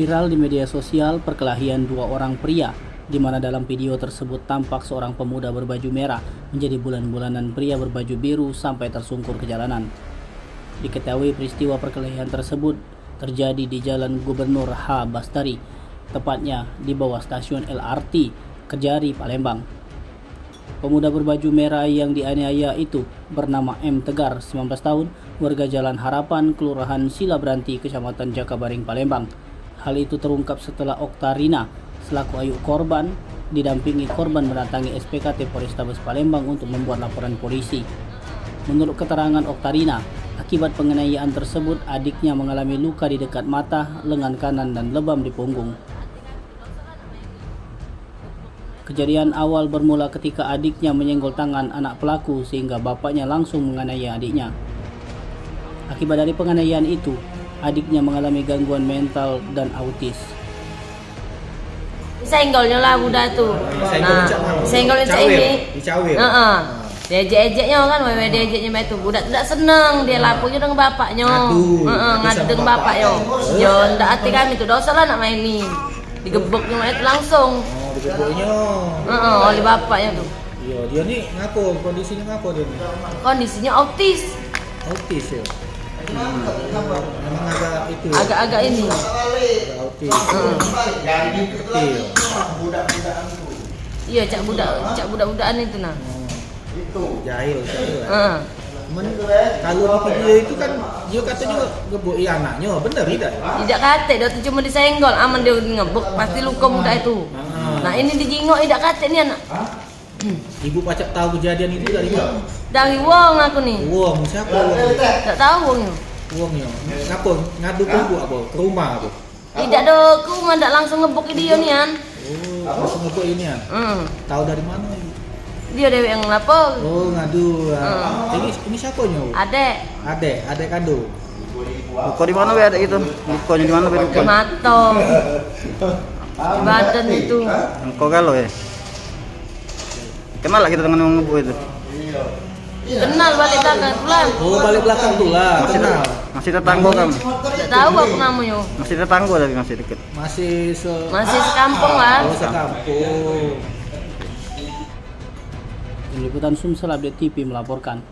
Viral di media sosial perkelahian dua orang pria, di mana dalam video tersebut tampak seorang pemuda berbaju merah menjadi bulan-bulanan pria berbaju biru sampai tersungkur ke jalanan. Diketahui peristiwa perkelahian tersebut terjadi di Jalan Gubernur H. Bastari, tepatnya di bawah stasiun LRT Kejari, Palembang. Pemuda berbaju merah yang dianiaya itu bernama M. Tegar, 19 tahun, warga Jalan Harapan, Kelurahan Silabranti, Kecamatan Jakabaring, Palembang. Hal itu terungkap setelah Oktarina selaku ayah korban didampingi korban mendatangi SPKT Polrestabes Palembang untuk membuat laporan polisi. Menurut keterangan Oktarina, akibat penganiayaan tersebut adiknya mengalami luka di dekat mata, lengan kanan dan lebam di punggung. Kejadian awal bermula ketika adiknya menyenggol tangan anak pelaku sehingga bapaknya langsung menganiaya adiknya. Akibat dari penganiayaan itu, adiknya mengalami gangguan mental dan autis. Senggolnya lah budak tuh. Senggolnya ini. Dicawir. Diejek-ejeknya kan, diejeknya itu budak tidak seneng, dia lapunya dengan bapaknya. Ngadu dengan bapaknya. Yo ndak hati kami tuh, dosa lah nak main ini. Digebuknya itu langsung. Digebuknya. Oleh bapaknya tuh. Iya, dia nih ngaku, kondisinya ngaku dia nih. Kondisinya autis. Autis ya. Memang agak itu. Agak ini. Agak autis. Iya, cak budak-budakan itu nah. Itu jahil. Cuman kalau di video itu kan dia katanya ngeboi anaknya, benar tidak? Tidak kate, dia tuh cuma disenggol, aman dia ngebuk, pasti luka budak itu. Nah ini dijingok, tidak kate nih anak. Ibu pacak tahu kejadian itu dari mana? Dari wong aku nih. Wong, siapa wong? Tak tahu wongnya. Wongnya. Ngapa? Ngadu ke ibu apa? Ke rumah apa? Tidak dong, aku tidak langsung ngebuk dia nih an. Oh, langsung ngebuk ini ya? Tahu dari mana? Dia dewe yang lapor. Oh, ngadu. Ini siapa nyo? Adek kandung. Luka di mana be ada itu? Lukanya di mana be luka? Di mata. Di badan itu. Luka galau ya? Kenal lah kita dengan yang ngebuk itu? Kenal balik belakang tulang. Oh, balik belakang tuh lah. Kenal. Masih tetangga kamu? Tidak tahu aku namanya. Masih tetangga tapi masih deket? Masih sekampung lah. Oh, sekampung. Tim Liputan Sumsel Update TV melaporkan.